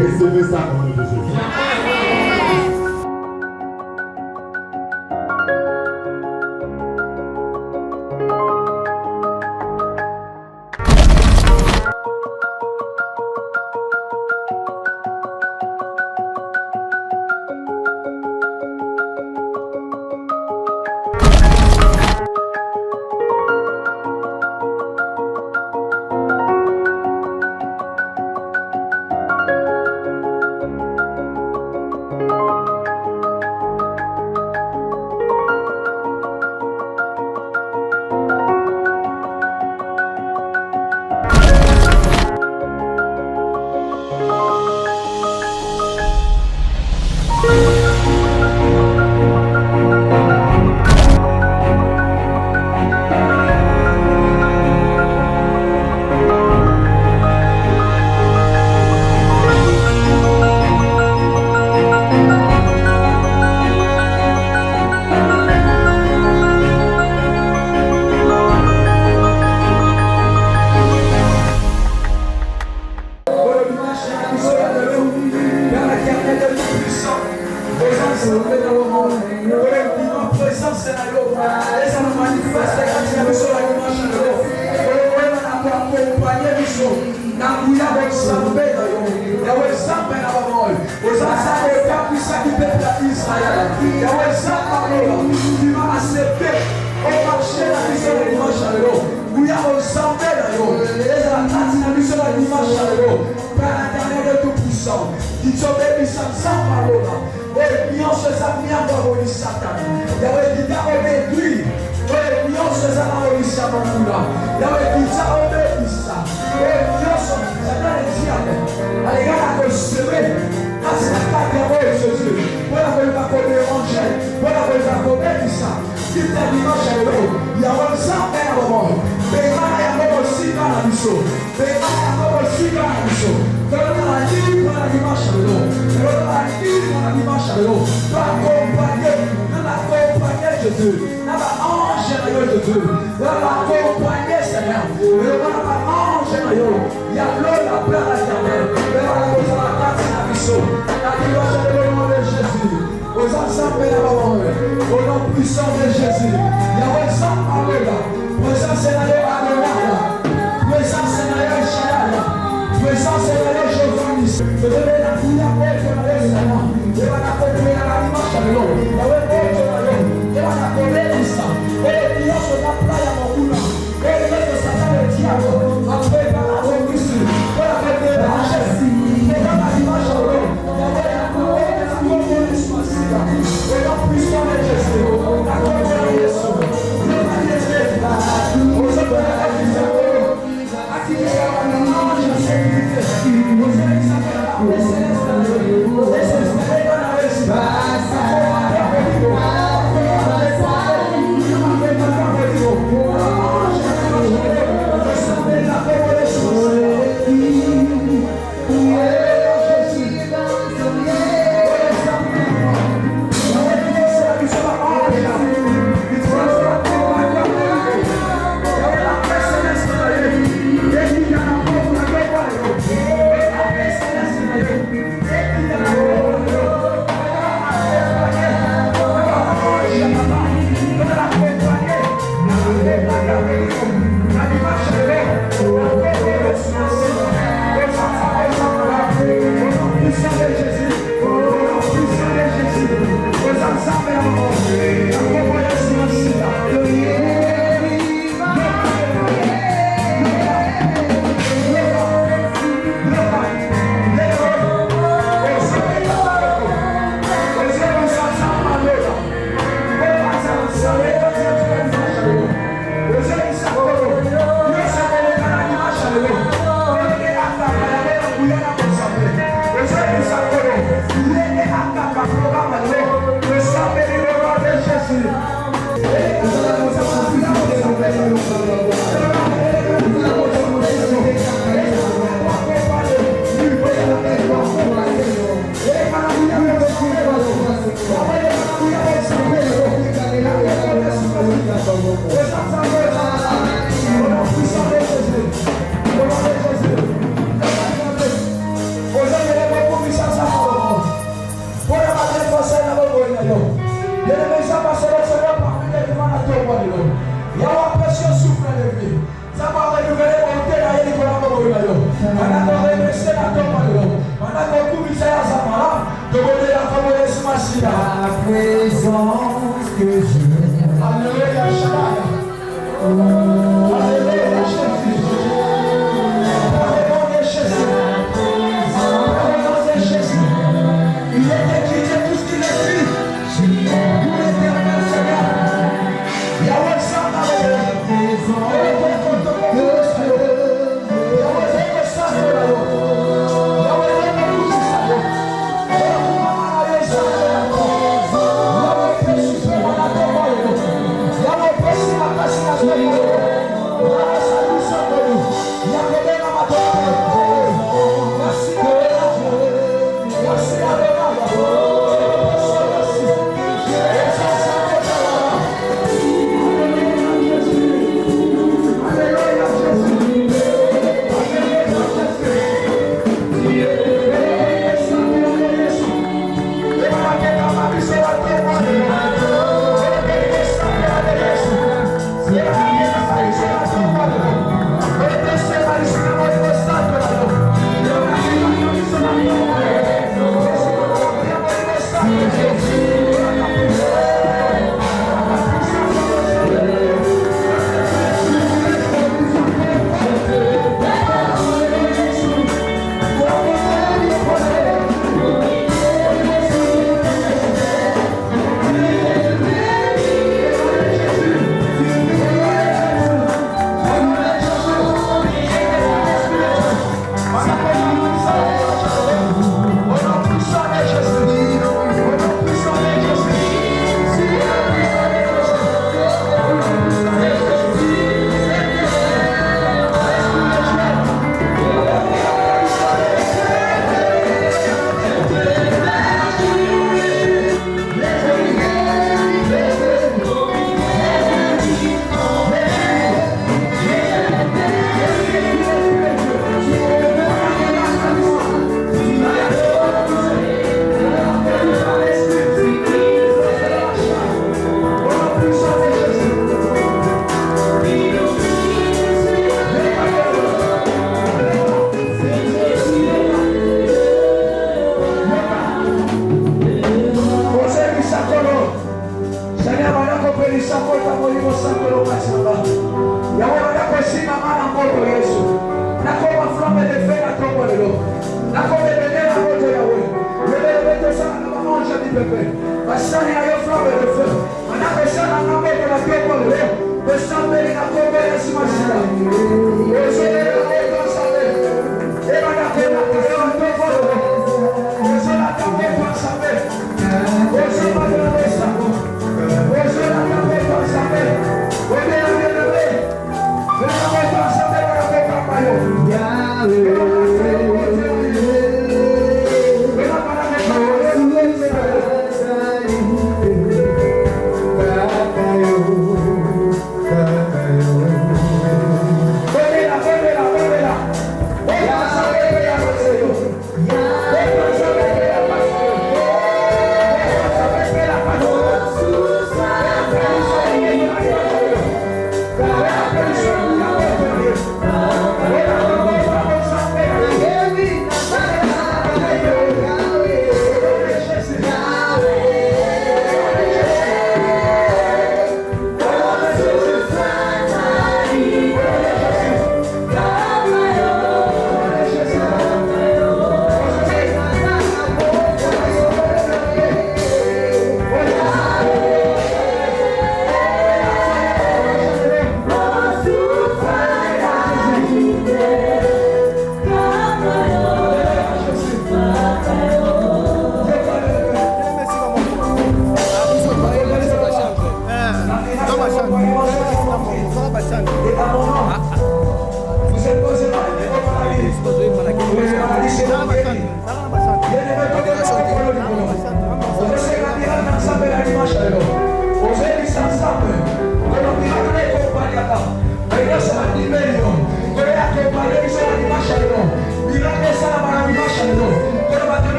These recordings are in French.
Recevez ça dans le nom de Jésus. Thank you.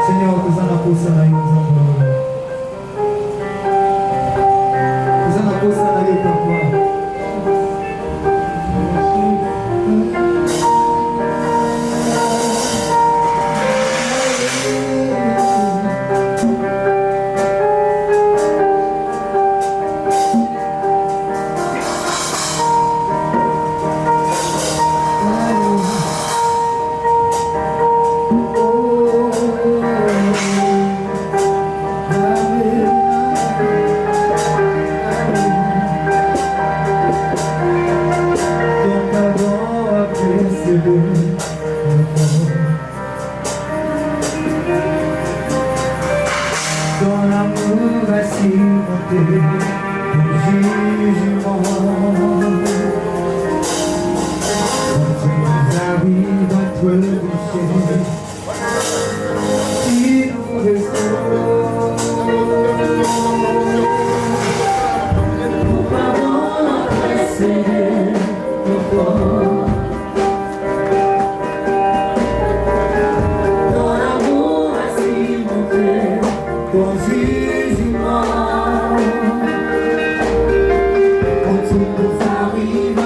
Seigneur, que ça n'a pas ça n'a pas que ça n'a pas ça n'a pas ton amour va surmonter le jugement. Quand tu arrives entre le péché, tu nous restaures. Nous pardon notre Seigneur, nos corps. Ton jugement, quand tu nous arrives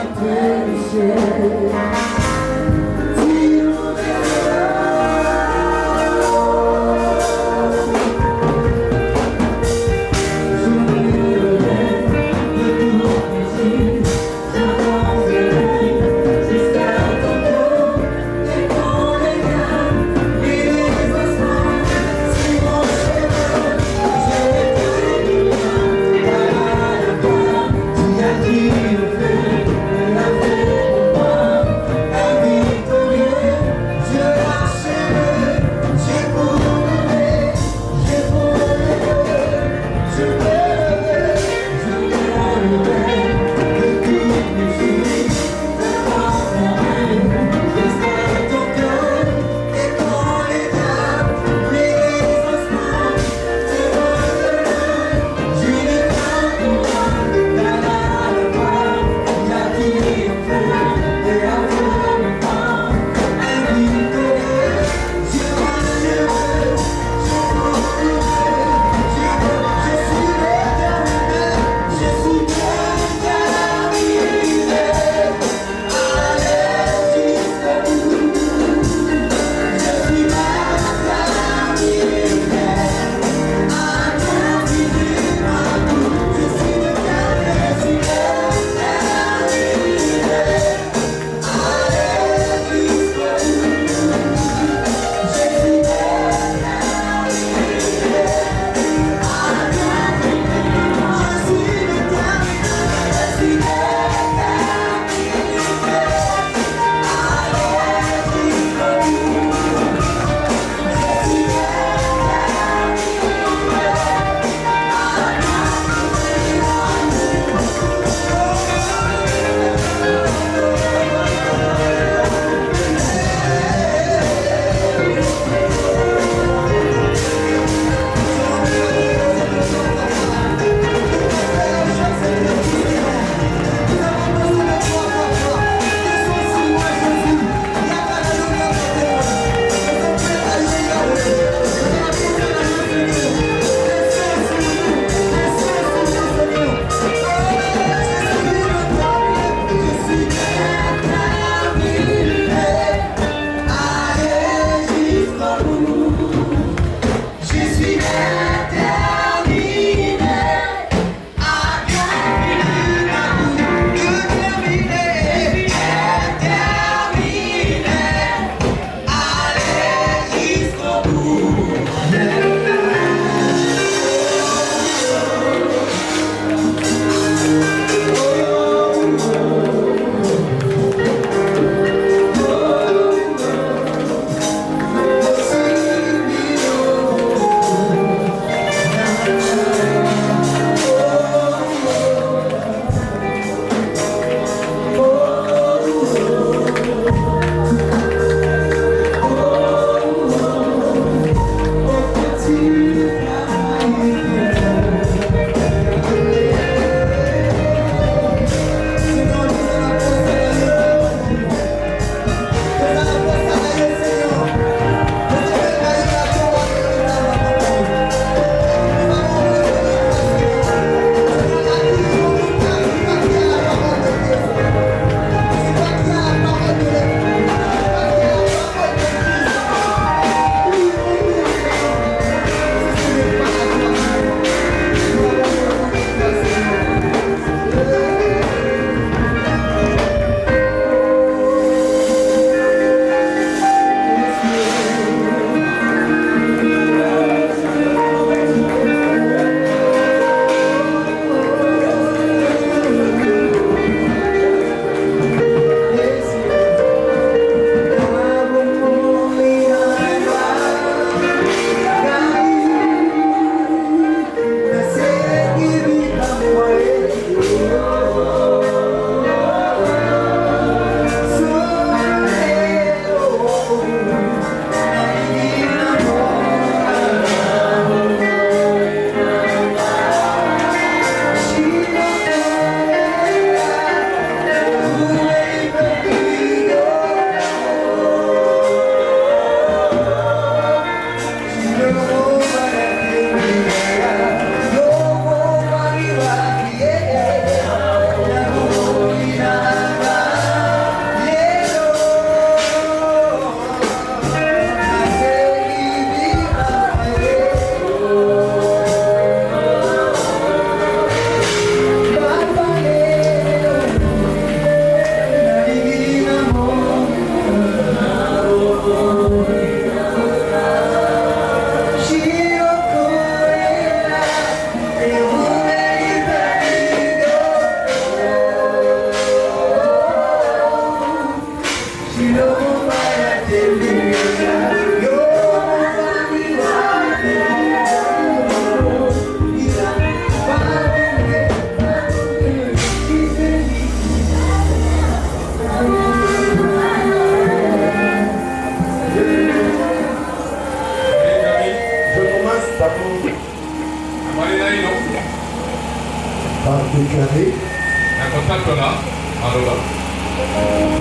par déclarer,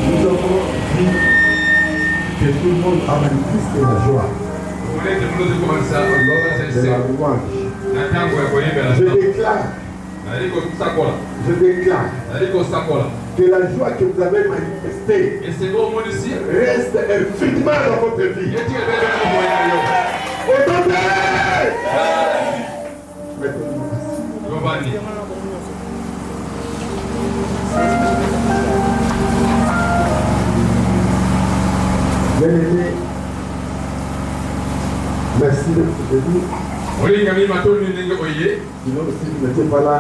nous avons dit que tout le monde a manifesté la joie lors de la louange. Je déclare que la joie que vous avez manifestée reste infiniment dans votre vie. Au nom de bien-aimé, merci de vous venir. Sinon, si vous n'étiez pas là,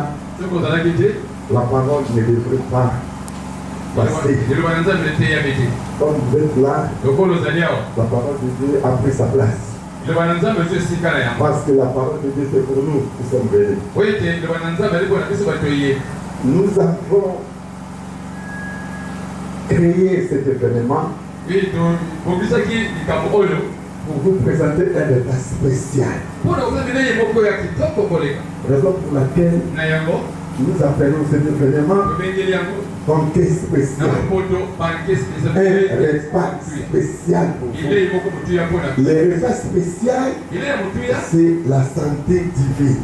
la parole ne devrait pas passer. Comme vous êtes là, la parole de Dieu a pris sa place. Parce que la parole de Dieu, c'est pour nous qui sommes venus. Nous avons créé cet événement pour vous présenter un état spécial. Raison pour laquelle nous appelons cet événement banquet spécial. Un repas spécial pour vous. Le repas spécial, c'est la santé divine.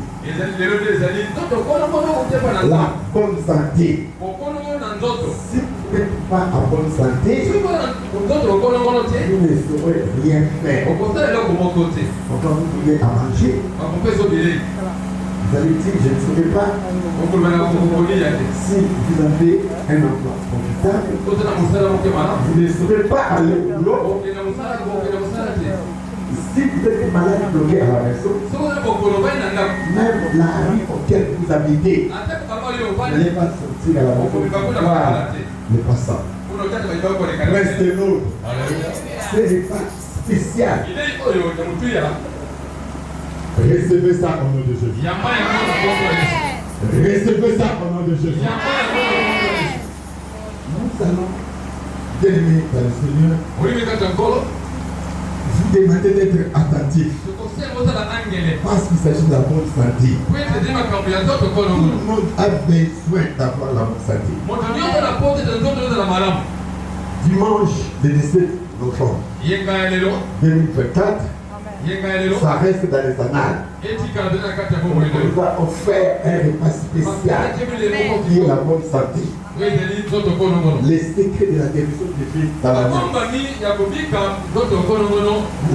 La bonne santé. Si vous n'êtes pas en bonne santé, vous ne saurez rien faire. Quand vous voulez à manger, vous allez dire, je ne saurais pas. Si vous avez un emploi profitable, vous ne saurez pas aller au boulot. Si vous êtes malade bloqué à la maison, même la rue auquel vous habitez, vous n'allez pas sortir à la maison pour voir les passants. Restez l'autre. C'est un repas spécial. Recevez ça au nom de Jésus. Recevez ça au nom de Jésus. Nous allons bien-aimer dans le Seigneur. Vous demandez d'être attentif. Parce qu'il s'agit de la bonne santé. Tout le monde a besoin d'avoir la bonne santé. Dimanche, le 17 novembre 2024, ça reste dans les annales. On nous a offert un repas spécial qui est la bonne santé. Les secrets de la guérison divine dans la vie.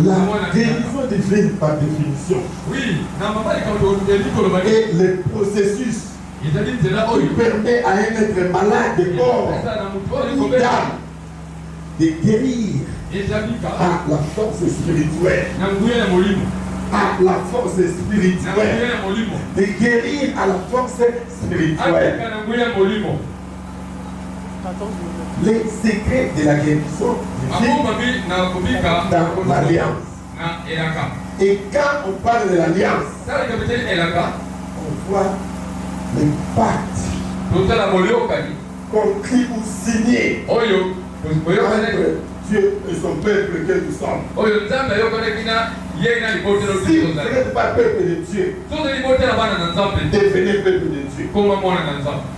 La guérison divine par définition. Et le processus qui permet à un être malade de corps ou d'âme de guérir à la force spirituelle. À la force spirituelle. De guérir à la force spirituelle. Les secrets de la guérison divine dans l'alliance. Et quand on parle de l'alliance, on voit les pactes conclus ou signés entre Dieu et son peuple que nous sommes. Si vous n'êtes pas peuple de Dieu, devenez peuple de Dieu.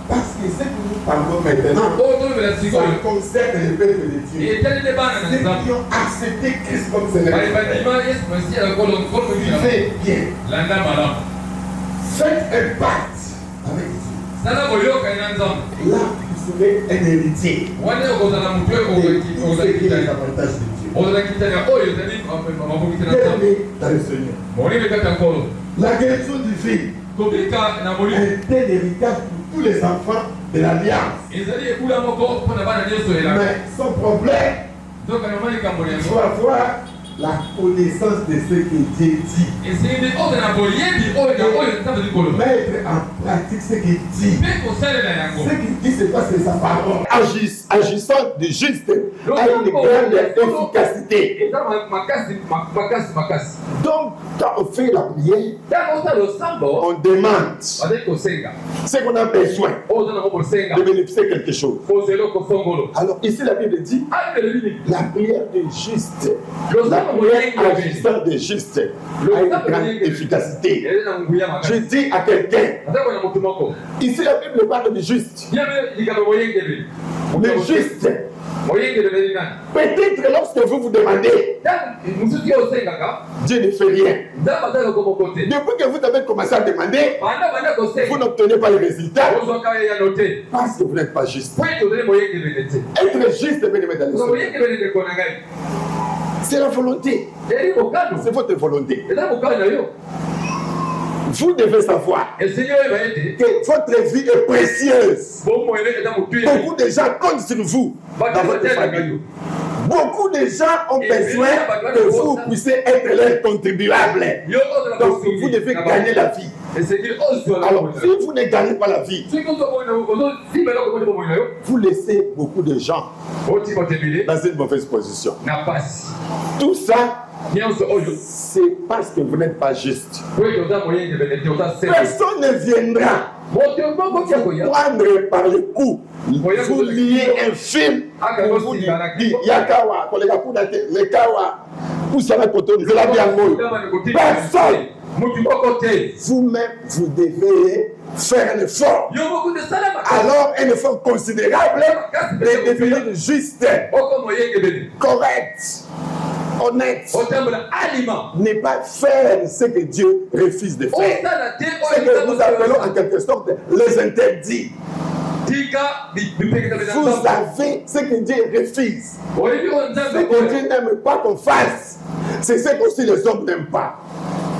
Parce que ce que nous parlons maintenant, ça concerne les peuples de Dieu. Ceux qui ont accepté Christ comme Seigneur. Vivez bien. Faites un pacte avec Dieu. Là, vous serez un héritier. C'est qui les avantages de Dieu. Dans le Seigneur. La guérison divine est un héritage pour tous les enfants de l'Alliance. Mais son problème, il faut avoir la connaissance de ce que Dieu dit. Mettre en pratique ce qu'il dit. Ce qu'il dit, c'est parce que sa parole, agissant de juste, a une grande efficacité. Donc, quand on fait la prière, on demande ce qu'on a besoin de bénéficier quelque chose. Alors, ici, la Bible dit la prière est juste. La prière agissant de juste a une grande efficacité. Je dis à quelqu'un, Ici, la Bible parle du juste. Le juste. Peut-être lorsque vous vous demandez, Dieu ne fait rien. Depuis que vous avez commencé à demander, vous n'obtenez pas les résultats parce que vous n'êtes pas juste. Être juste, c'est la volonté. C'est votre volonté. Vous devez savoir que votre vie est précieuse. Beaucoup de gens comptent sur vous dans votre famille. Beaucoup de gens ont besoin que vous puissiez être leurs contribuables. Donc vous devez gagner la vie. Alors si vous ne gagnez pas la vie, vous laissez beaucoup de gens dans une mauvaise position. Tout ça, c'est parce que vous n'êtes pas juste. Personne ne viendra prendre par le cou, vous lier un film pour vous dire Yakawa, le Kawa, tout ça va côté de la bienvenue. Personne. Vous-même, vous devez faire un effort. Alors, un effort considérable de devenir juste, correct, honnête. Ne pas faire ce que Dieu refuse de faire. Ce que nous appelons en quelque sorte les interdits. Vous savez ce que Dieu refuse. Ce que Dieu n'aime pas qu'on fasse, c'est ce que aussi les hommes n'aiment pas.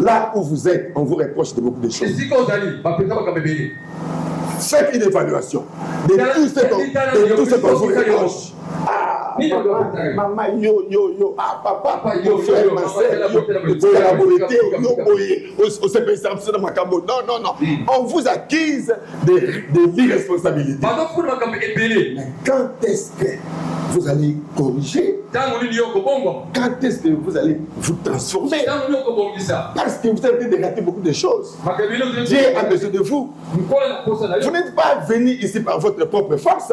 Là où vous êtes, on vous reproche de beaucoup de choses. Faites une évaluation de tout ce qu'on vous reproche. Ah, maman, yo, ah, papa, yo, frère, ma soeur, non. On vous accuse de l'irresponsabilité. Mais quand est-ce que vous allez corriger? Quand est-ce que vous allez vous transformer? Parce que vous avez raté beaucoup de choses. Dieu a besoin de vous. Vous n'êtes pas venu ici par votre propre force.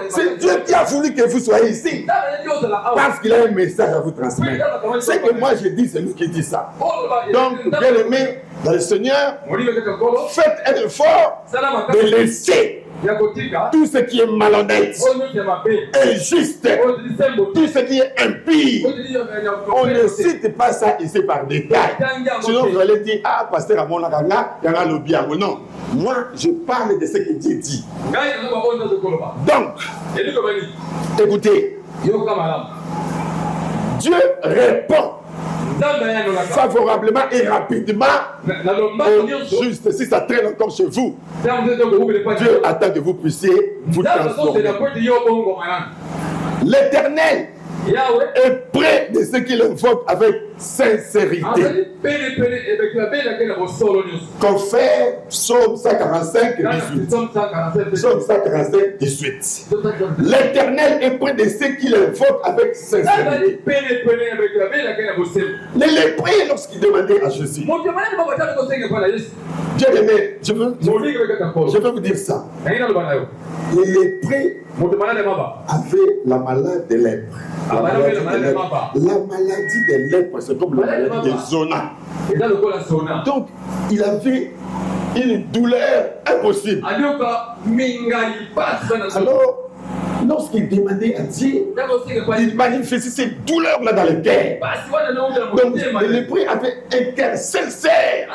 C'est Dieu qui a voulu que vous soyez ici. Parce qu'il a un message à vous transmettre. Ce que moi je dis, c'est lui qui dit ça. Donc, bien aimé dans le Seigneur, faites un effort de laisser tout ce qui est malhonnête, injuste, tout ce qui est impie. On ne cite pas ça ici par détail. Sinon vous allez dire, ah, pasteur Amon Nakanga, il y a le bien. Non, moi je parle de ce que Dieu dit. Donc, écoutez, Dieu répond favorablement et rapidement et juste. Si ça traîne encore chez vous, Dieu attend que vous puissiez vous transformer. L'Éternel est près de ceux qui l'invoquent avec sincérité. Confère Psaume 145, 18. Psaume 145, 18. L'Éternel est près de ceux qui l'invoquent avec sincérité. Les lépreux, lorsqu'ils demandaient à Jésus, Dieu aimé, je veux vous dire ça. Les lépreux avaient la maladie de lèpre. La maladie de lèpre, c'est comme la maladie de Zona. Donc, il avait une douleur impossible. Alors, lorsqu'il demandait à Dieu, il manifestait ces douleurs-là dans le cœur. Donc, le lépreux avait un cœur sincère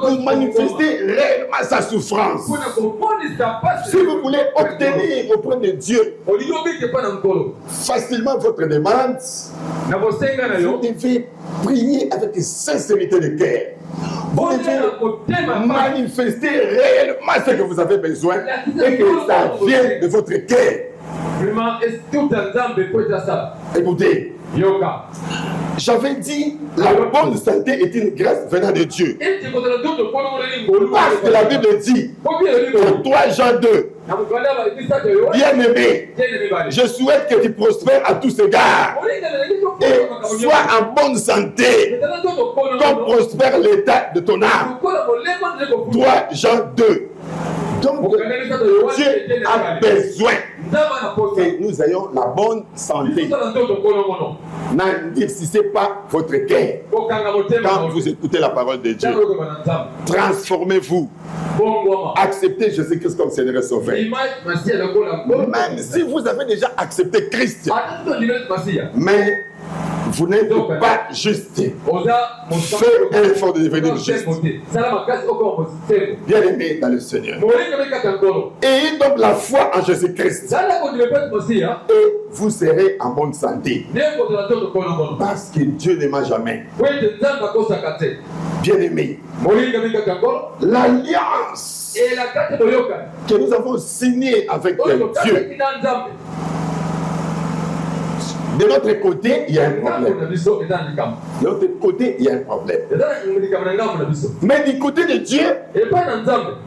pour manifester réellement sa souffrance. Si vous voulez obtenir auprès de Dieu facilement votre demande, vous devez prier avec sincérité de cœur. Vous devez manifester réellement ce que vous avez besoin et que ça vienne de votre cœur. Écoutez, j'avais dit la bonne santé est une grâce venant de Dieu. Parce que la Bible dit, en 3 Jean 2, bien-aimé, je souhaite que tu prospères à tous égards et sois en bonne santé, comme prospère l'état de ton âme. 3 Jean 2. Donc, Dieu a besoin que nous ayons la bonne santé. N'investissez pas votre cœur quand vous écoutez la parole de Dieu. Transformez-vous. Acceptez Jésus-Christ comme Seigneur et Sauveur. Même si vous avez déjà accepté Christ, mais vous n'êtes pas juste. Faites un effort de devenir juste. Bien aimé dans le Seigneur. Ayez donc la foi en Jésus-Christ. Et vous serez en bonne santé. Parce que Dieu n'aima jamais. Bien aimé. L'alliance que nous avons signée avec Dieu. De notre côté, il y a un problème. De notre côté, il y a un problème. Mais du côté de Dieu,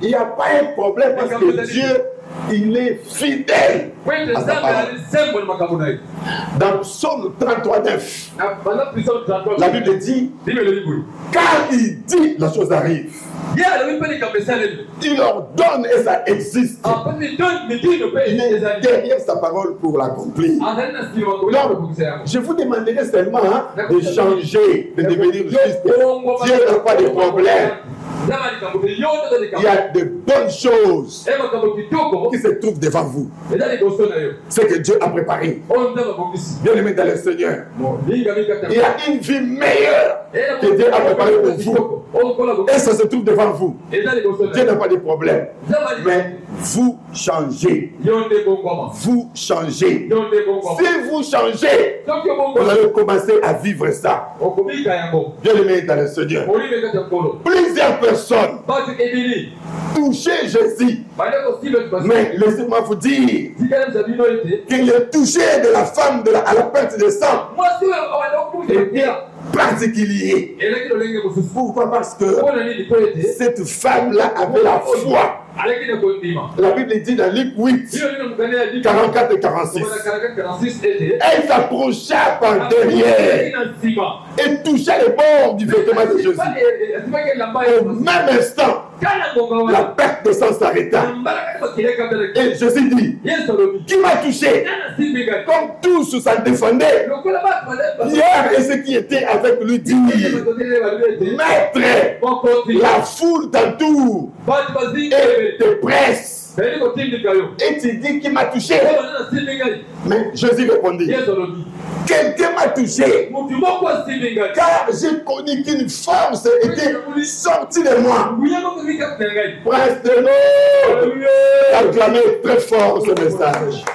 il n'y a pas un problème parce que Dieu, il est fidèle à sa parole. Dans Psaume 33:9, la Bible dit, quand il dit, la chose arrive. Il ordonne et ça existe. Il est derrière sa parole pour l'accomplir. Donc, je vous demanderai seulement de changer, de devenir juste. Dieu n'a pas de problème. Il y a de bonnes choses qui se trouvent devant vous. C'est que Dieu a préparé. Bien aimé dans le Seigneur, il y a une vie meilleure que Dieu a préparée pour vous. Et ça se trouve devant vous. Dieu n'a pas de problème. Mais vous changez. Vous changez. Si vous changez, vous allez commencer à vivre ça. Bien aimé dans le Seigneur. Plusieurs personnes toucher Jésus. Mais laissez-moi vous dire qu'il est touché de la femme à la perte de sang. Et particulier. Pourquoi? Parce que cette femme-là avait la foi. La Bible dit dans Luc 8, 44 et 46. Elle s'approcha par derrière et toucha les bords du vêtement de Jésus. Au même instant, la perte de sang s'arrêta. Et Jésus dit, qui m'a touché? Comme tous s'en défendaient. Pierre et ceux qui étaient avec lui disent, Maître, la foule t'entoure et te presse. Et tu dis qui m'a touché? Mais Jésus répondit, quelqu'un m'a touché, car j'ai connu qu'une force était sortie de moi. Prince de l'eau, acclamez très fort ce message.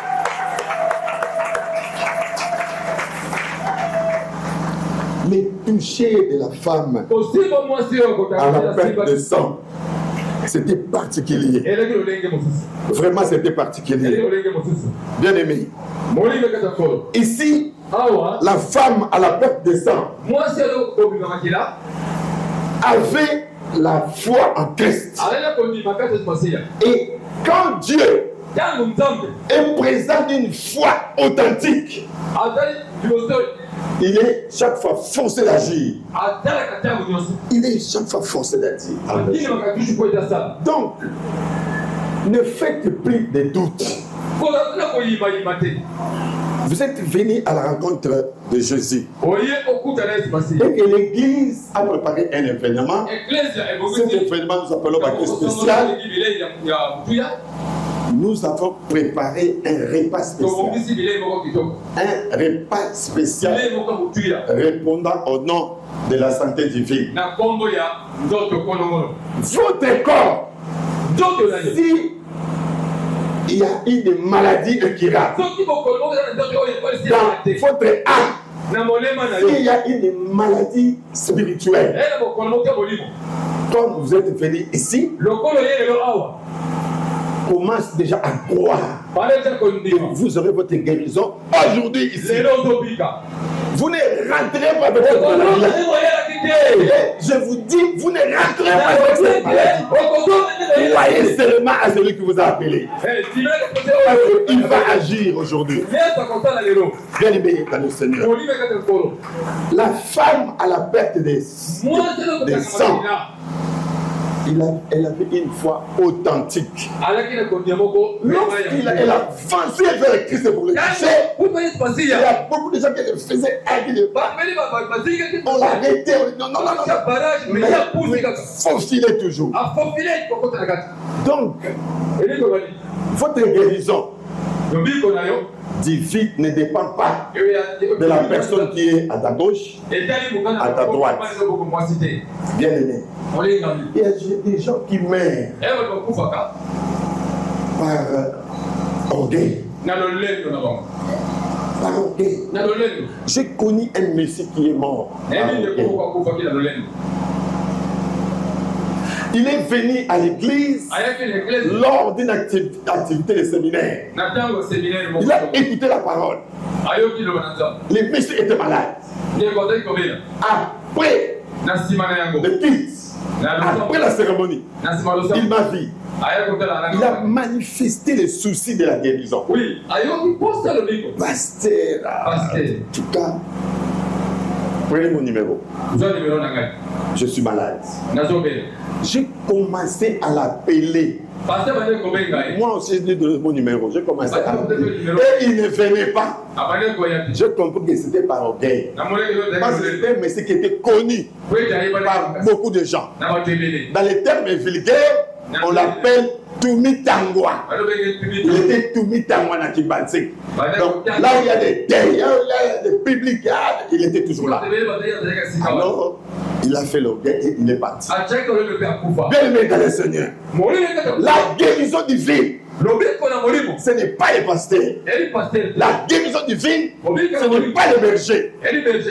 Les touchés de la femme à la perte de sang, c'était particulier. Vraiment, c'était particulier. Bien aimé. Ici, la femme à la perte de sang avait la foi en Christ. Et quand Dieu est présent d'une foi authentique, il est chaque fois forcé d'agir. Il est chaque fois forcé d'agir. Donc, ne faites plus de doutes. Vous êtes venus à la rencontre de Jésus. Et que l'Église a préparé un événement. Cet événement, nous appelons un spécial. Nous avons préparé un repas spécial. Un repas spécial répondant au nom de la santé divine. Votre corps, si il y a une maladie incurable dans votre âme, s'il y a une maladie spirituelle, comme vous êtes venus ici, commence déjà à croire que vous aurez votre guérison aujourd'hui ici. Vous ne rentrez pas avec cette maladie. Je vous dis, vous ne rentrez pas avec cette maladie. Croyez seulement à celui qui vous a appelé. Il va agir aujourd'hui. Bien aimé dans le Seigneur. La femme à la perte des sang, Elle avait une foi authentique. Lorsqu'elle a avancé vers le Christ pour le toucher, il y a beaucoup de gens qui le faisaient agir. On l'arrêtait. Non. Mais il faufilait toujours. Donc, votre guérison divine ne dépend pas de la personne qui est à ta gauche, à ta droite. Bien aimé. Il y a des gens qui meurent par orgueil. Par orgueil. J'ai connu un messie qui est mort. Il est venu à l'église lors d'une activité de séminaire. Il a écouté la parole. Les messieurs étaient malades. Après le culte, après la cérémonie, il m'a vu. Il a manifesté les soucis de la guérison. Pasteur, en tout cas, prenez mon numéro. Je suis malade. J'ai commencé à l'appeler. Moi aussi, j'ai donné mon numéro. J'ai commencé à l'appeler. Et il ne venait pas. J'ai compris que c'était par orgueil. Parce que c'était un monsieur qui était connu par beaucoup de gens. Dans les termes vulgaires, on l'appelle Tumitangwa. Il était Tumitangwa na Kibansik. Donc là où il y a des deuils, là où il y a des publics, il était toujours là. Alors, il a fait l'orgueil et il est parti. Bien aimé dans le Seigneur, la guérison divine, ce n'est pas les pasteurs. La guérison divine, ce n'est pas les bergers.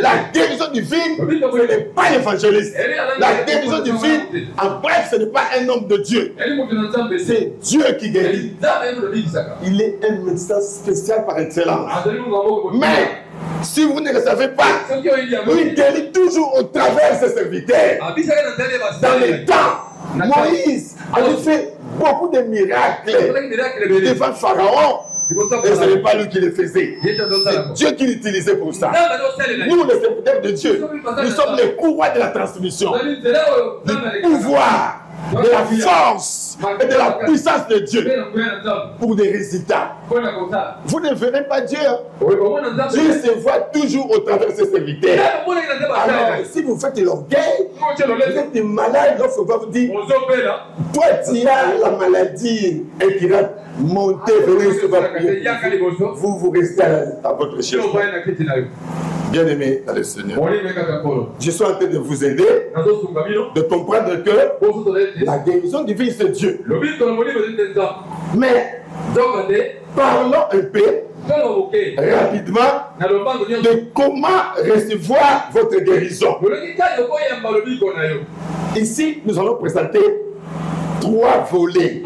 La guérison divine, ce n'est pas l'évangéliste. La guérison divine, en bref, ce n'est pas un homme de Dieu. C'est Dieu qui guérit. Il est un médecin spécial par excellence. Mais si vous ne le savez pas, il guérit toujours au travers de ses serviteurs. Dans les temps, Moïse avait fait beaucoup de miracles devant Pharaon. Et ce n'est pas lui qui le faisait. C'est Dieu qui l'utilisait pour ça. Nous, les serviteurs de Dieu, nous sommes les courroies de la transmission, du pouvoir, de la force et de la puissance de Dieu pour des résultats. Vous ne verrez pas Dieu. Dieu se voit toujours au travers de ses serviteurs. Alors, si vous faites l'orgueil, vous êtes malade, lorsqu'on va vous dire, toi tu as la maladie et qui va monter, venir sur votre prière. Vous restez à votre chaise. Bien aimé dans le Seigneur, je suis en train de vous aider de comprendre que la guérison divine c'est Dieu. Mais parlons un peu rapidement de comment recevoir votre guérison. Ici, nous allons présenter 3 volets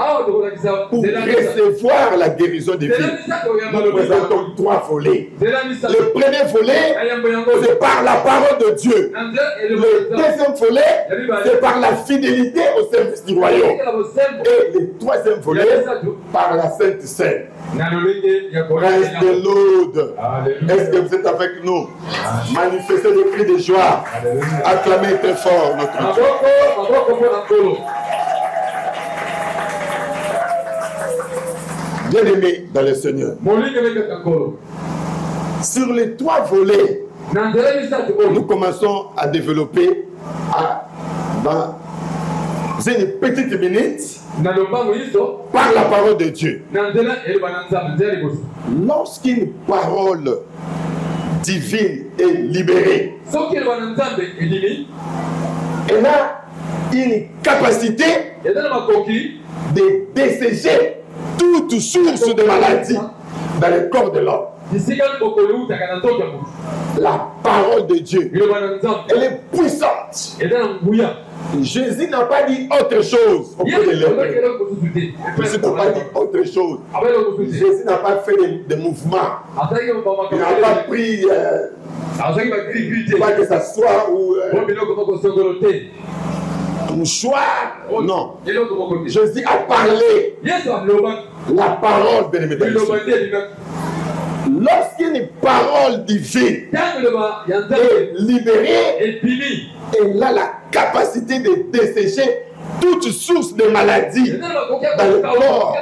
pour recevoir la guérison divine. Nous présentons 3 volets. Le premier volet, c'est par la parole de Dieu. Le deuxième volet, c'est par la fidélité au service du royaume. Et le troisième volet, par la Sainte Seine. Reste de l'aude. Est-ce que vous êtes avec nous? Manifestez le cri de joie. Acclamez très fort notre Dieu. Bien aimé dans le Seigneur. Sur les 3 volets, nous commençons à développer dans une petite minute par la parole de Dieu. Lorsqu'une parole divine est libérée, elle a une capacité de dessécher toute source de maladie dans le corps de l'homme. La parole de Dieu, elle est puissante. Jésus n'a pas dit autre chose auprès de l'homme. Jésus n'a pas dit autre chose. Jésus n'a pas fait de mouvements. Il n'a pas pris pas que ça soit ou mouchoir. Non. Jésus a parlé. La parole, bien aimé. Lorsqu'une parole divine est libérée, elle a la capacité de dessécher toute source de maladie dans le corps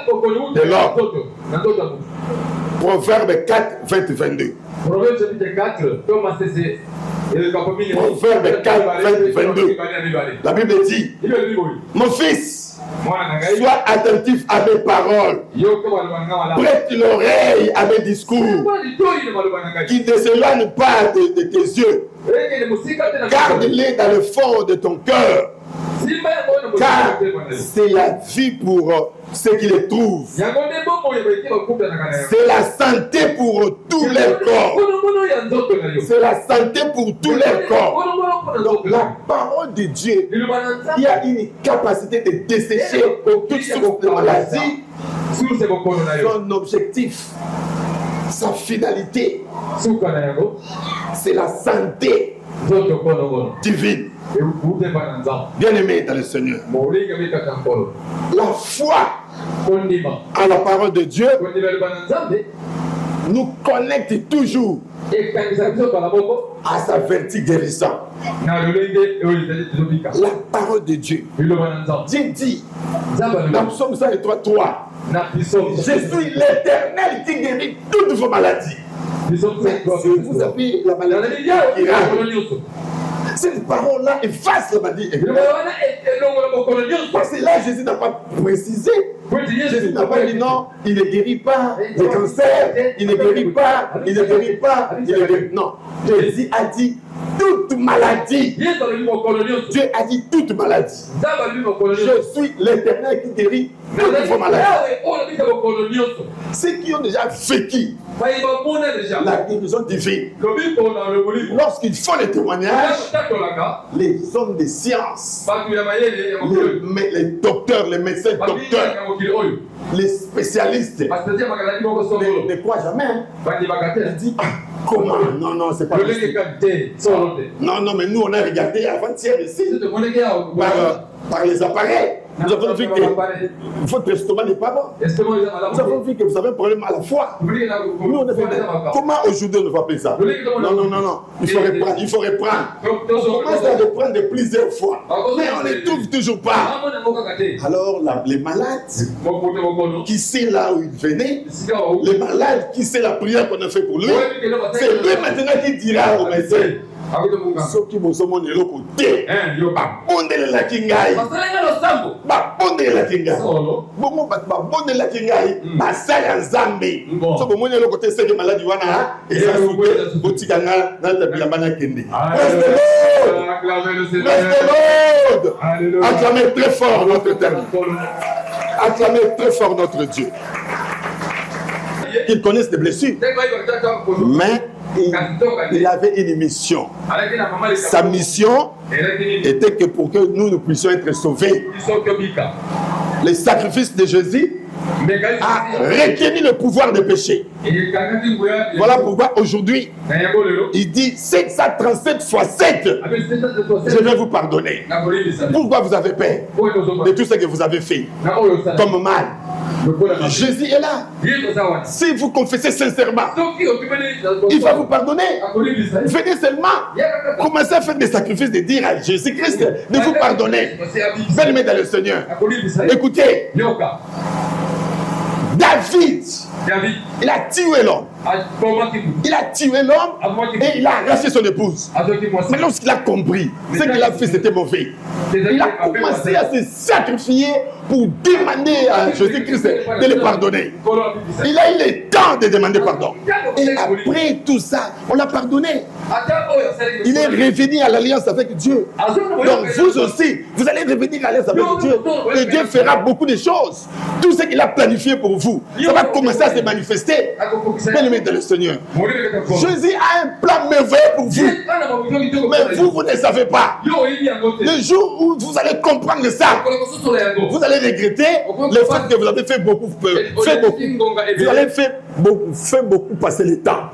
de l'homme. Proverbe 4, 20, 22. Proverbe chapitre 4, Proverbe 4, 20, 22. La Bible dit, mon fils, sois attentif à mes paroles, prête l'oreille à mes discours, qui ne s'éloignent pas de tes yeux, garde-les dans le fond de ton cœur, car c'est la vie pour ceux qui les trouvent. C'est la santé pour tous les corps. C'est la santé pour tous les corps. Donc la parole de Dieu, il y a une capacité de dessécher toutes sortes de maladies. Son objectif, sa finalité, c'est la santé divine. Bien-aimé dans le Seigneur, la foi à la parole de Dieu nous connecte toujours à sa vertu guérissante. La parole de Dieu. Dieu dit dans Psaume 103, 3, je suis l'Éternel qui guérit toutes vos maladies. Mais si vous avez la maladie qui rate, cette parole-là efface la maladie. Parce que là, Jésus n'a pas précisé. Jésus n'a pas dit non, il ne guérit pas le cancer, il ne guérit pas, il ne guérit pas, il ne guérit. Non, Jésus a dit toute maladie. Dieu a dit toute maladie. Je suis l'Éternel qui guérit toutes vos maladies. Ceux qui ont déjà vécu la guérison divine, lorsqu'ils font les témoignages, les hommes de science, les docteurs, les médecins docteurs, les spécialistes ne croient jamais. Ils disent comment? Non, non, c'est pas possible. Non, non, mais nous on a regardé avant-hier ici par les appareils. Nous avons vu que votre estomac n'est pas bon. Nous avons vu que vous avez un problème à la foi. Nous, on a fait comment aujourd'hui on ne va plus ça? Non, non, non, non. Il faut reprendre. Il faut reprendre. On commence à reprendre de plusieurs fois. Mais on ne trouve toujours pas. Alors, les malades qui sait là où il venait, les malades qui sait la prière qu'on a fait pour lui, c'est lui maintenant qui dira au médecin. Soki bosomoni eloko te babondelelaki ngai babondelelaki ngai bongo bato babondelelaki ngai basala nzambe so bomoni eloko te seke maladi wana eza suke botika nga natabila bana kende. Praise the Lord. Acclamez très fort notre Éternel. Acclamez très fort notre Dieu. Qu'ils connaissent des blessures, mais il avait une mission. Sa mission était que pour que nous puissions être sauvés, le sacrifice de Jésus a retenu le pouvoir de péché. Voilà pourquoi aujourd'hui il dit 737 fois 7 je vais vous pardonner. Pourquoi vous avez peur de tout ce que vous avez fait comme mal? Jésus est là. Si vous confessez sincèrement, il va vous pardonner. Venez seulement commencez à faire des sacrifices, de dire à Jésus-Christ de vous pardonner. Venez dans le Seigneur. Écoutez, David, il a tué l'homme. Il a tué l'homme et il a arraché son épouse. Mais lorsqu'il a compris ce qu'il a fait, c'était mauvais. Il a commencé à se sacrifier pour demander à Jésus-Christ de le pardonner. Il a eu le temps de demander pardon. Et après tout ça, on l'a pardonné. Il est revenu à l'alliance avec Dieu. Donc vous aussi, vous allez revenir à l'alliance avec Dieu. Et Dieu fera beaucoup de choses. Tout ce qu'il a planifié pour vous, ça va commencer à se manifester. Bien-aimé dans le Seigneur, Jésus a un plan merveilleux pour vous. Mais vous ne savez pas. Le jour où vous allez comprendre ça, vous allez regretter le fait que vous avez fait beaucoup. Vous allez faire beaucoup passer le temps.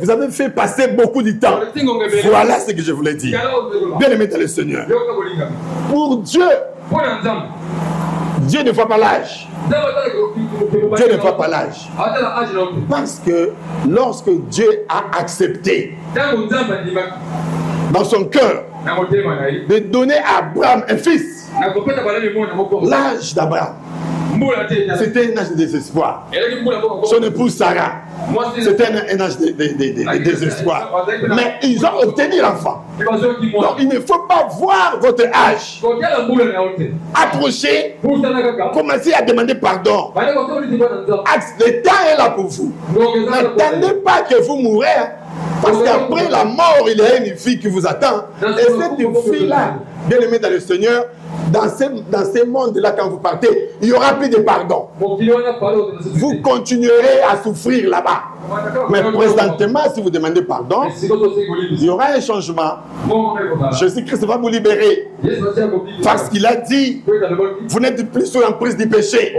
Vous avez fait passer beaucoup de temps. Voilà ce que je voulais dire. Bien-aimé dans le Seigneur, pour Dieu, Dieu ne voit pas l'âge. Dieu ne voit pas l'âge. Parce que lorsque Dieu a accepté dans son cœur de donner à Abraham un fils, L'âge d'Abraham, c'était un âge de désespoir. Son épouse Sarah, c'était un âge de désespoir. Mais ils ont obtenu l'enfant. Donc il ne faut pas voir votre âge. Approchez, commencez à demander pardon. Le temps est là pour vous. N'attendez pas que vous mourrez. Parce qu'après la mort, il y a une fille qui vous attend. Et cette fille-là, bien aimée dans le Seigneur, dans ces mondes-là, quand vous partez, il n'y aura plus de pardon. Vous continuerez à souffrir là-bas. Mais présentement, si vous demandez pardon, il y aura un changement. Jésus-Christ va vous libérer. Parce qu'il a dit, vous n'êtes plus sous l'emprise du péché.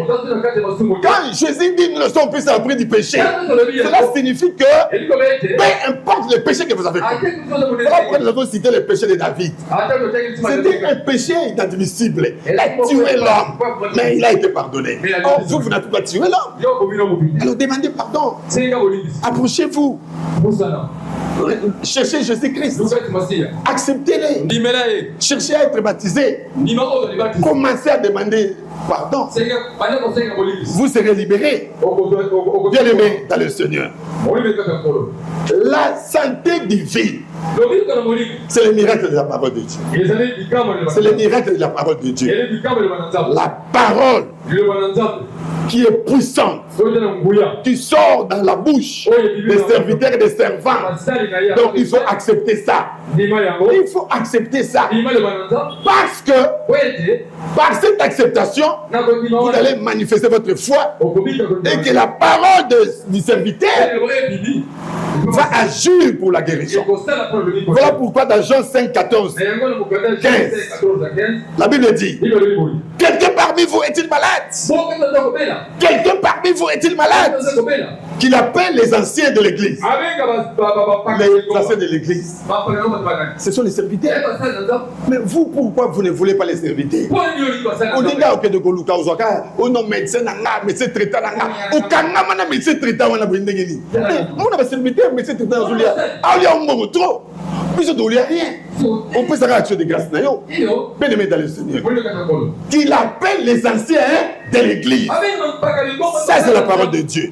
Quand Jésus dit, nous ne sommes plus sous l'emprise du péché, cela signifie que, peu importe le péché que vous avez fait. Voilà pourquoi nous avons cité le péché de David. C'était un péché inadmissible. Il a tué l'homme, mais il a été pardonné. Or, vous n'avez pas tué l'homme. Alors demandez pardon. Approchez-vous. Cherchez Jésus-Christ. Acceptez-les. Cherchez à être baptisé. Commencez à demander pardon. Vous serez libérés. Bien aimé dans le Seigneur. La santé divine, c'est le miracle de la parole de Dieu. C'est le miracle de la parole de Dieu. La parole qui est puissante, qui sort dans la bouche des serviteurs et des servants. Donc il faut accepter ça. Il faut accepter ça. Parce que par cette acceptation, vous allez manifester votre foi et que la parole du serviteur va agir pour la guérison. Voilà pourquoi dans Jean 5, 14, 15, la Bible dit: quelqu'un parmi vous est-il malade? Quelqu'un parmi vous est-il malade? Qu'il appelle les anciens de l'église. Les anciens de l'église, ce sont les serviteurs. Mais vous, pourquoi vous ne voulez pas les serviteurs? On dit là, ok, de Goluka, on a médecin, médecin traitant, on a médecin traitant, on a bindégéni. On a serviteur, médecin traitant, on a trop. Mais je ne dois rien. On peut s'arrêter action de grâce. Bien aimé dans le Seigneur. Qu'il appelle les anciens de l'église. Ça, c'est la parole de Dieu.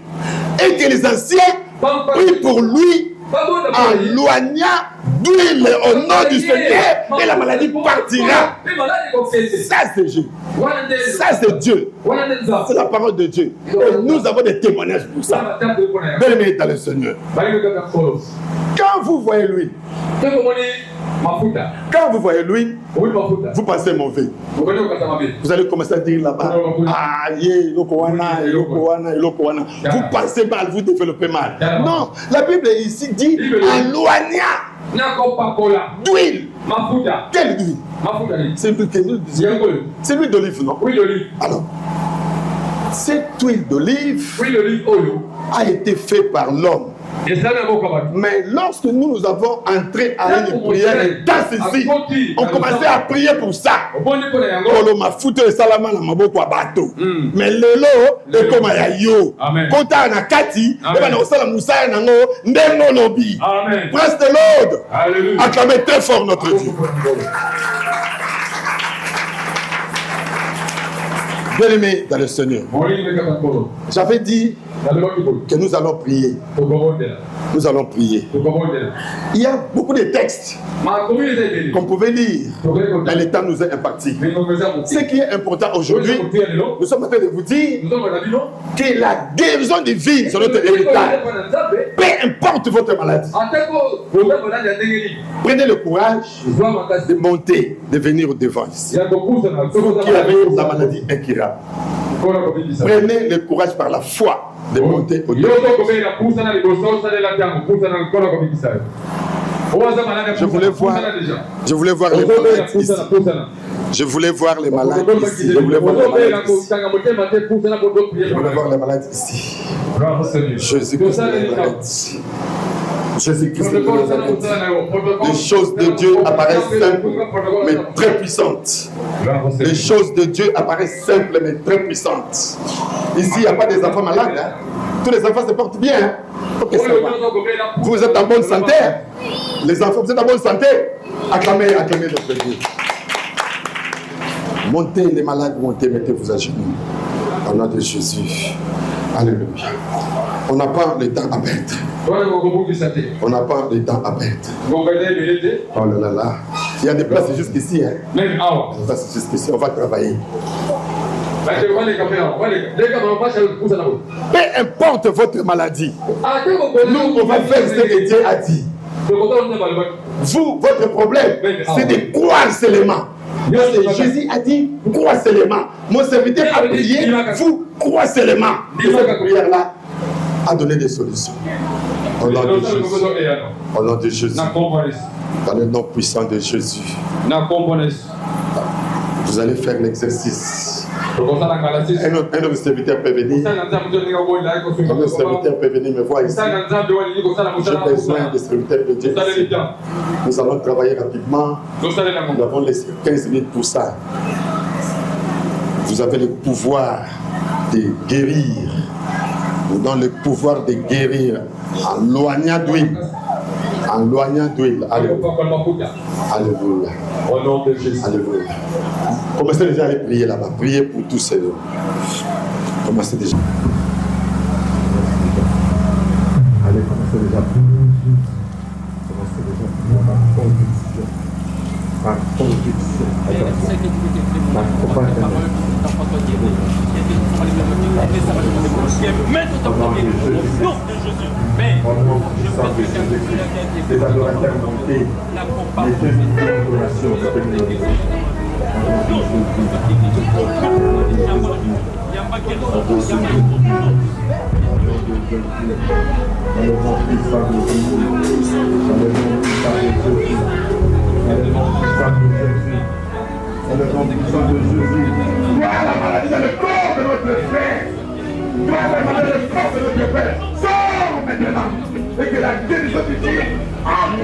Et que les anciens prient pour lui en loignant d'huile au nom du Seigneur, et la maladie partira. Ça, c'est Dieu. Ça, c'est Dieu. C'est la parole de Dieu. Et nous avons des témoignages pour ça. Bien aimé dans le Seigneur. Quand vous voyez lui, quand vous voyez lui, vous pensez mauvais. Vous allez commencer à dire là-bas: ah, vous pensez mal, vous développez mal. Non, la Bible ici dit en loignant d'huile. Quelle huile? C'est l'huile d'olive, non? Oui, d'olive. Alors, cette huile d'olive a été faite par l'homme. Mais lorsque nous avons entré à une prière intense ici, on commençait à prier pour ça. Mais lelo est comme yo. Kota na kati, eba na osala musaya nango ndengo lobi. Praise the Lord. Acclamez très fort notre Dieu. Bien aimé dans le Seigneur, j'avais dit que nous allons prier. Nous allons prier. Il y a beaucoup de textes qu'on pouvait lire, mais le temps nous est imparti. Ce qui est important aujourd'hui, nous sommes en train de vous dire que la guérison divine sur notre héritage, peu importe votre maladie, prenez le courage de monter, de venir au devant ici. Vous qui avez la maladie incurable, prenez le courage par la foi de monter au devant. Je voulais voir les malades ici. Je voulais voir les malades ici. Je voulais voir les malades ici. Je voulais voir les malades ici. Jésus-Christ est malade ici. Jésus-Christ est malade. Les choses de Dieu apparaissent simples, mais très puissantes. Les choses de Dieu apparaissent simples, mais très puissantes. Ici, il n'y a pas des enfants malades. Hein? Tous les enfants se portent bien. Hein? Okay, vous êtes en bonne santé. Les enfants, vous êtes en bonne santé. Acclamez notre Dieu. Montez les malades, montez, mettez-vous à genoux. Au nom de Jésus. Alléluia. On n'a pas le temps à perdre. On n'a pas le temps à perdre. Oh là là là. Il y a des places jusqu'ici. Hein. Des places jusqu'ici. On va travailler. Peu importe votre maladie, nous, on va faire ce que Dieu a dit. Vous, votre problème, c'est de croire seulement. Jésus a dit, crois seulement. Mon serviteur a prié, vous, crois seulement. Et cette prière-là a donné des solutions. Au nom de Jésus. Au nom de Jésus. Dans le nom puissant de Jésus. Vous allez faire l'exercice. Un autre serviteur peut venir. Un autre serviteur peut venir me voir ici. J'ai besoin de serviteurs de Dieu ici. Nous allons travailler rapidement. Nous avons laissé 15 minutes pour ça. Vous avez le pouvoir de guérir. Nous donnons le pouvoir de guérir en loignant d'huile. En loignant d'huile. Alléluia. Alléluia. Au nom de Jésus. Alléluia. Commencez déjà à aller prier là-bas. Priez pour tous ces hommes. Commencez déjà. Allez, commencez déjà à prier. Commencez déjà à prier par conviction. Par conviction. Les adorateurs montés, les deux adorations, Gloire la maladie dans le corps de notre frère. Gloire la maladie dans le corps de notre frère. Sors maintenant. Et que la guérison de Dieu entre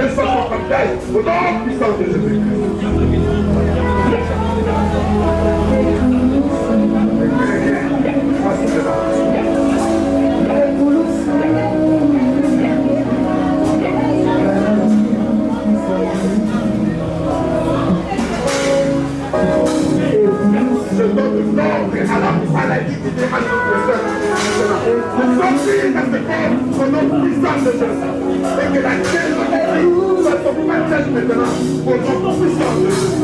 et soit son partage au nom puissant de Jésus-Christ. Je donne l'ordre à la maladie qui dérange notre soeur. Je sortir dans ce corps au nom puissant de Jésus. Et que la guérison de Christ soit son partage maintenant au nom puissant de Jésus.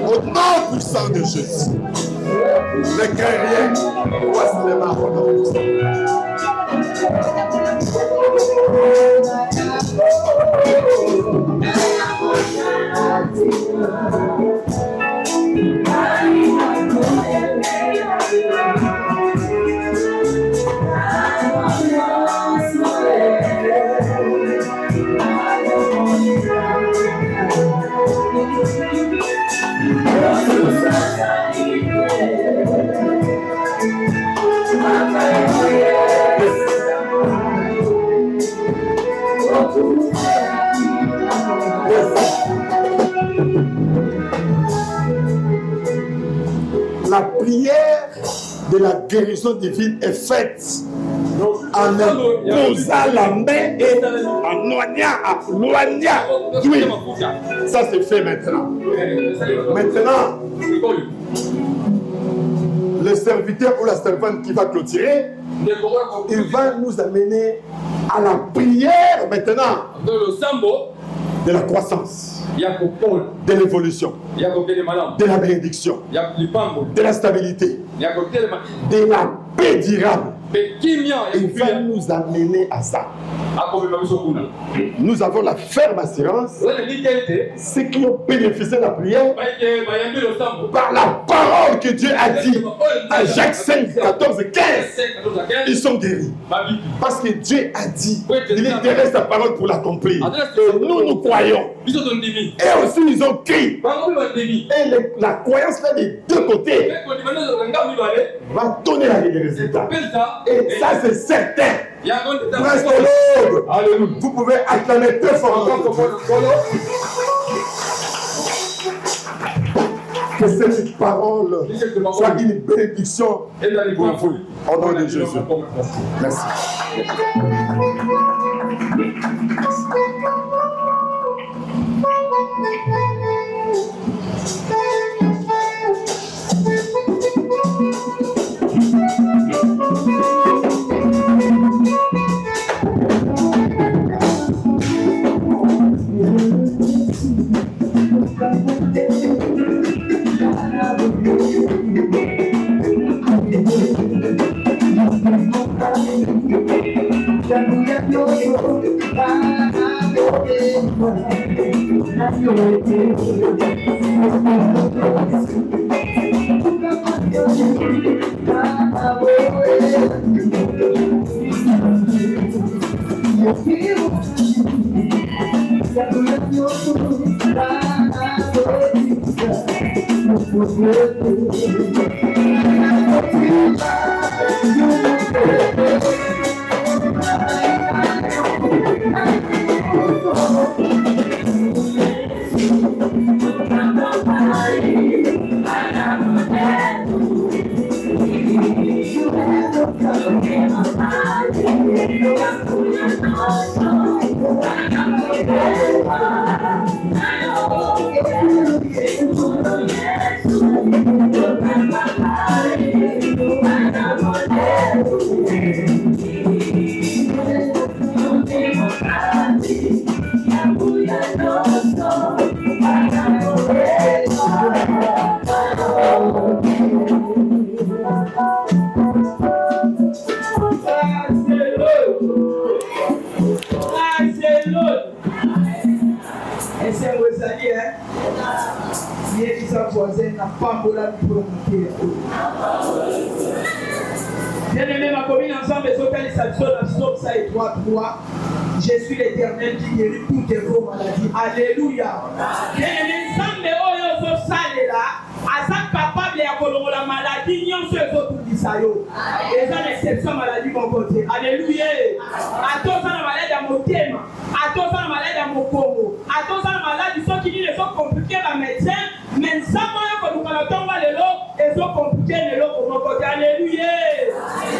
Au nom puissant de Jésus. Ne crains rien. Vois seulement au nom puissant. prière de la guérison divine est faite en imposant la main et en noignant d'huile. Ça c'est fait maintenant. Maintenant, le serviteur ou la servante qui va clôturer, il va nous amener à la prière maintenant de la croissance, de l'évolution, de la bénédiction, de la stabilité, de la paix durable. Il va nous amener à ça. Nous avons la ferme assurance, ceux qui ont bénéficié de la prière, par la parole que Dieu a dit à Jacques 5, 14 et 15, ils sont guéris. Parce que Dieu a dit, il intéresse sa parole pour l'accomplir. Et nous croyons. Et aussi ils ont crié. Et la croyance là des deux côtés va donner les résultats. Et ça c'est certain. Reste l'ordre. Vous pouvez acclamer très fort. Que cette parole soit une bénédiction pour vous. Au nom de Jésus. Merci. Bien-aimé, ma commune ensemble, je suis l'Éternel qui guérit toutes vos maladies. Alléluia. Bien-aimé, ensemble, oyo sale là, asa capable ya kolongola maladie nyonso ezotungisa yo. Eza l'exception maladie mon côté. Alléluia. Atoza na maladie ya motema, atoza na maladie ya mokongo, atoza na maladie soki ni les sont compliqués ba médecin, mais nzambo yo ko lukala tonga lelo ezo compliqué lelo ko mon côté. Alléluia.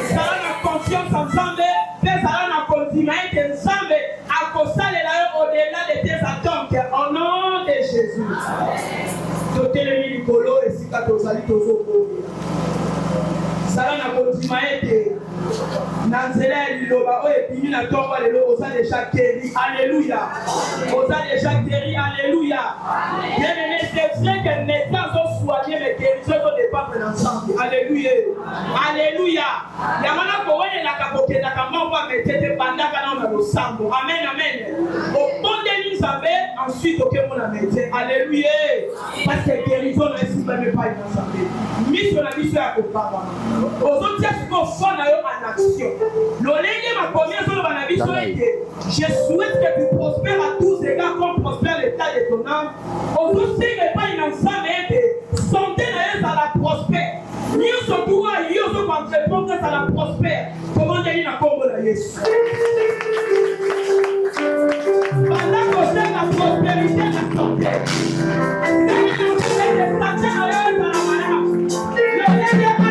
Ça a confiance ensemble, mais ça a continué que ensemble à kosalela yo au-delà de tes attentes au nom de Jésus. Totelemi likolo esika tozali tozokomi. Sala na kondima ete na nzela ya liloba oyo epimi na ntongo lelo oza deja guéri. Alléluia. Oza deja guéri. Alléluia. Bien-aimé, c'est vrai que maintenant soigner mes guérisons ne dépendent ensemble. Alléluia. Alléluia. Yamana kowe la kapoke na kamamba metete bandaka na no sambo. Amen, amen. Au bon de l'Isabelle, ensuite au Kémon médecin. Alléluia. Parce que guérison ne est même pas ensemble. Mission la mission à Kopama. Aux autres, c'est qu'on soit en action. L'olègue ma première chose dans la mission était je souhaite que tu prospères à tous égards comme prospère l'état de ton âme. Aux autres, c'est n'est pas une ensemble de santé à la prospère. Nous sommes tous à Dieu, nous sommes en train de la prospère. Comment dire la combo de Jésus? Pendant qu'on sait la prospérité, la santé. C'est la santé à la malade.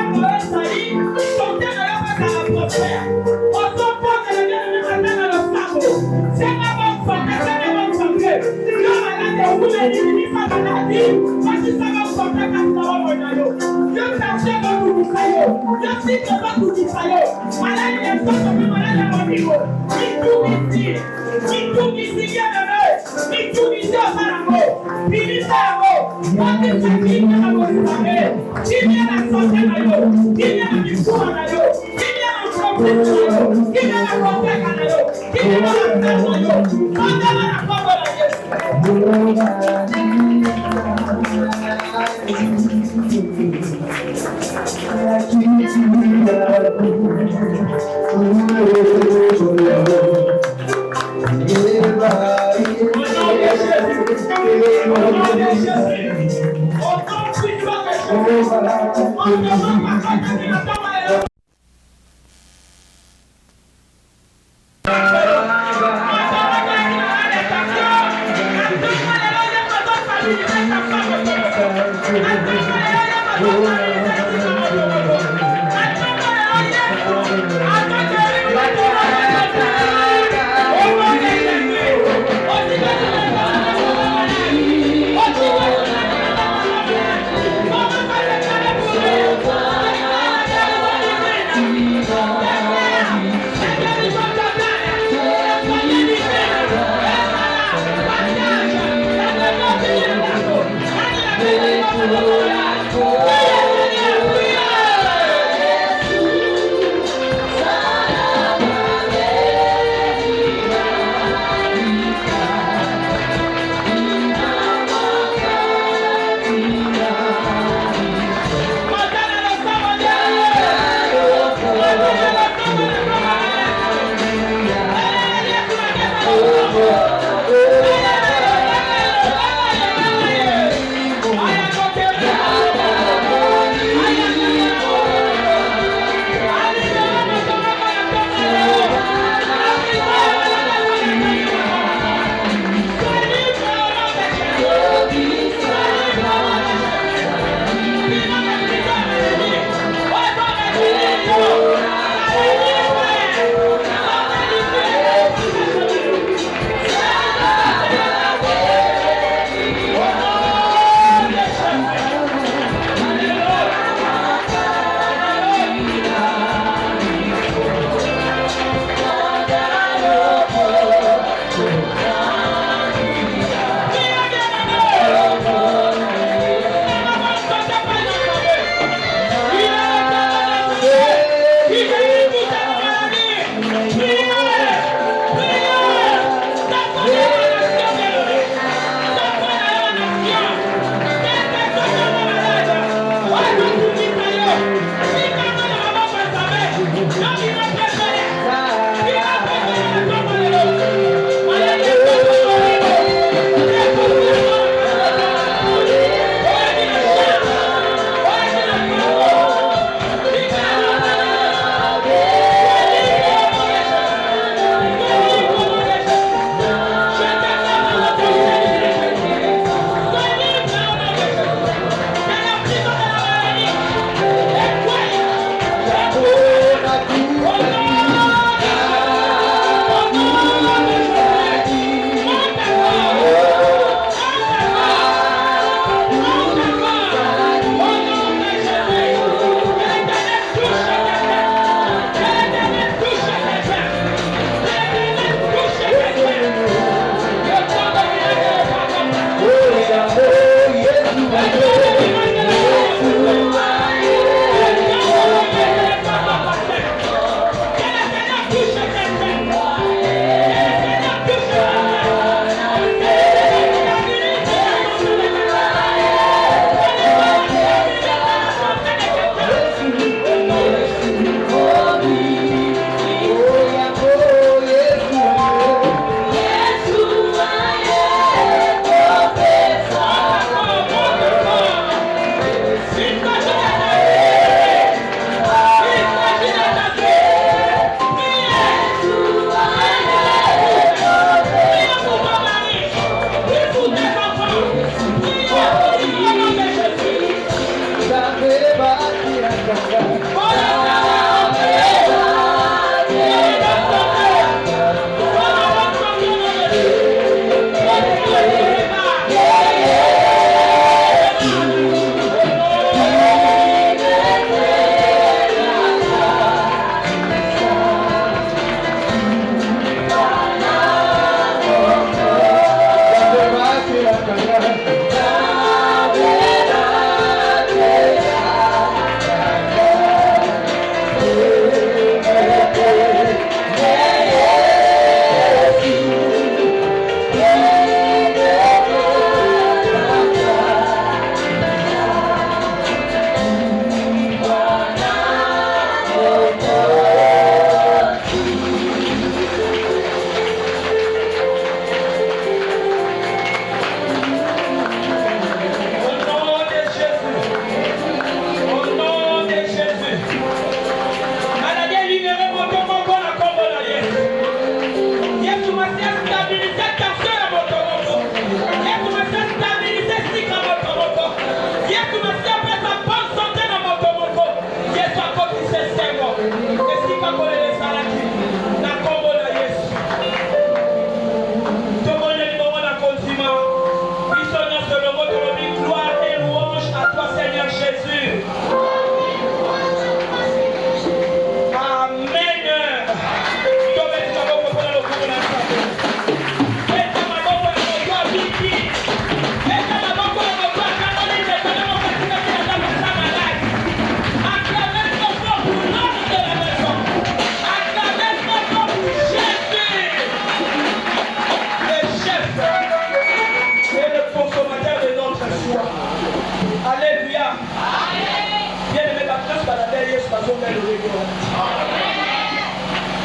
bazonga elobeli wana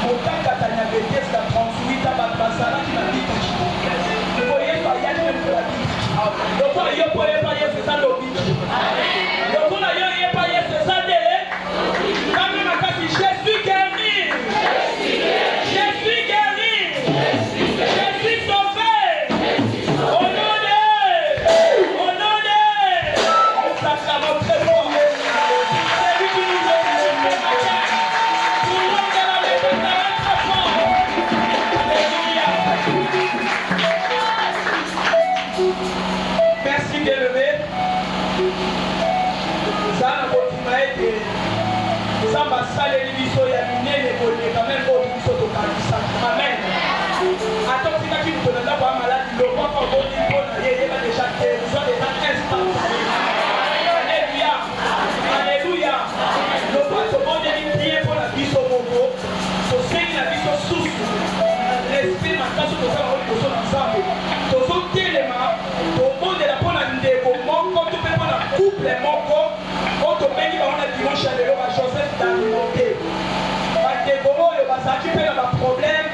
motaka tanya betesi na 38 ans bato bazalaki na bitiki po yesu ayaki me mpola bitiki lokola yo po oyeba yesu eza lobiki lokola yo oyeba yesu eza nde kami makasi je suis guéri je suis guéri je suis sauvé au nom de sacrement très fort c'est lui qui nous a dit ce matin tout le monde est là les batailles très fort alléluia merci bien-aimé ça na kotima ete nzambe asaleli biso ya minene koleka meme oyo biso tokalisaka amen ata otikaki moto na ndako ya maladi lokwaka oboni mpona ye yeba deja te eza eza instantané alleluya alleluya lokwa tobondeli bien mpona biso moko tosengi na biso susu respect makasi tozala oyo liboso na nzambe tozotelema tobondela mpona ndeko moko to mpe mpona couple moko oyo tobengi bango na dimanche ya lelo bajoseph dalimonte bandeko oyo bazalaki mpe na baproblème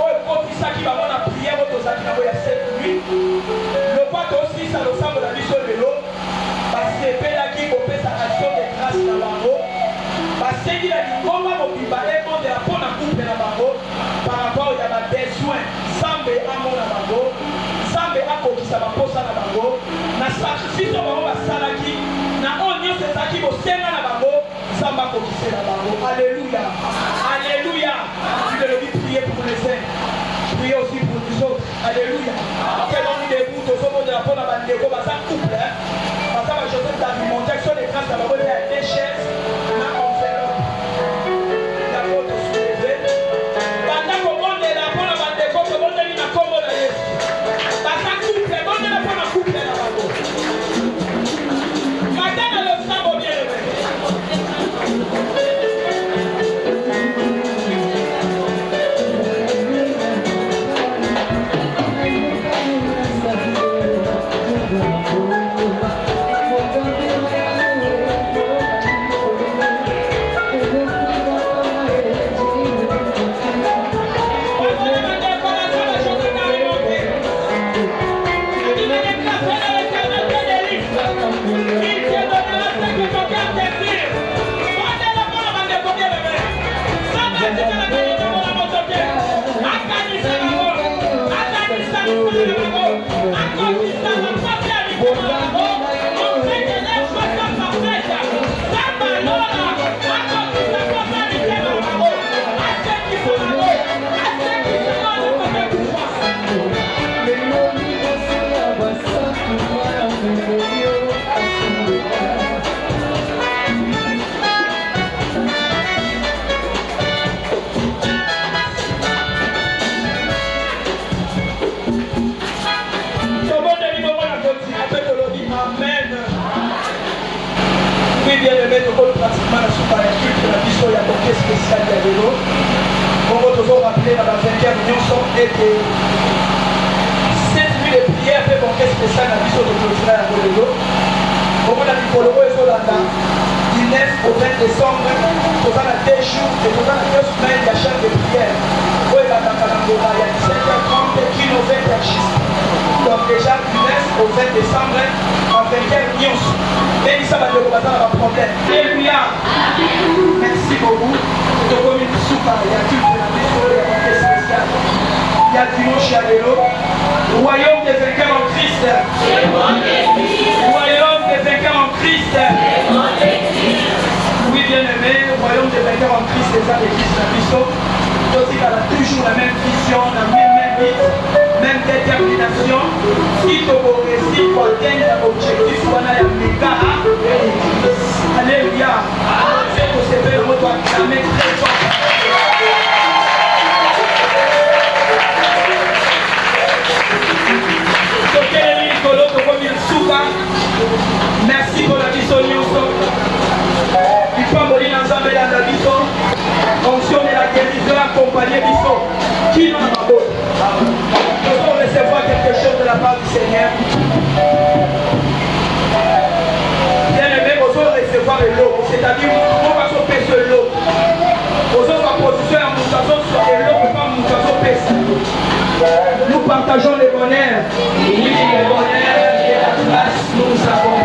oyo ekotisaki bango na priere oyo tozalaki nango ya 7 nuit lokwa tosisa losambo na biso lelo basepelaki kopesa action de grâce na bango basengi na lingomba mobimba ebondela mpona couple na bango par rapport ya babesoin nzambe amona bango nzambe akokisa baposa na bango na sacrifice oyo bango basalaki na oyo nyonso ezalaki bosenga na bango nzambe akokisela bango alleluya alleluya tu le dis prier pour les saints prier aussi pour nous autres alleluya faisons debout tozobondela mpona bandeko baza couple baza bajoseph dalimonte action de grâce na bango ya des chaises na enveloppe ya poto soulevé banda kobondela mpona bandeko tobondeli na kombo na yesu baza couple bondela mpona couple na bango matana losambo bien bien-aimé tokolo pratiquement na suka ya culte na biso ya toke spécial ya lelo bongo tozorapele na bavainqueur nyonso ete 7 nuits de prière mpe bonke spécial na biso tokosila yango lelo bongo na mikolo oyo ezolanda du 9 au 20 décembre toza na 2 jours et toza na 2 semaines ya chaîne de prière oyo elandaka na ngoma ya 17h30 kino 20h donc déjà du 9 au 20 décembre bavainqueur nyonso Bénissa bandeko baza na baproblème alléluia merci beaucoup tokomi suka ya culte na biso ya bonke spécial ya dimanche ya lelo royaume des vainqueurs en Christ royaume des vainqueurs en Christ oui bien-aimé royaume des vainqueurs en Christ eza l'église na biso totikala toujours la même vision la même but même détermination si tokoresi koatteindre objectif wana ya mega alléluia se tosepela moto acclame très fort tokeleli likolo tokomi na suka merci mpona biso nyonso lipamboli na nzambe elanda biso fonction de la guérison accompagné biso kino na maboko tozo recevoir quelque chose de la part du Seigneur bien aimé ozo recevoir le lot c'est-à-dire partageons le bonheur. Oui, le bonheur et la grâce nous avons.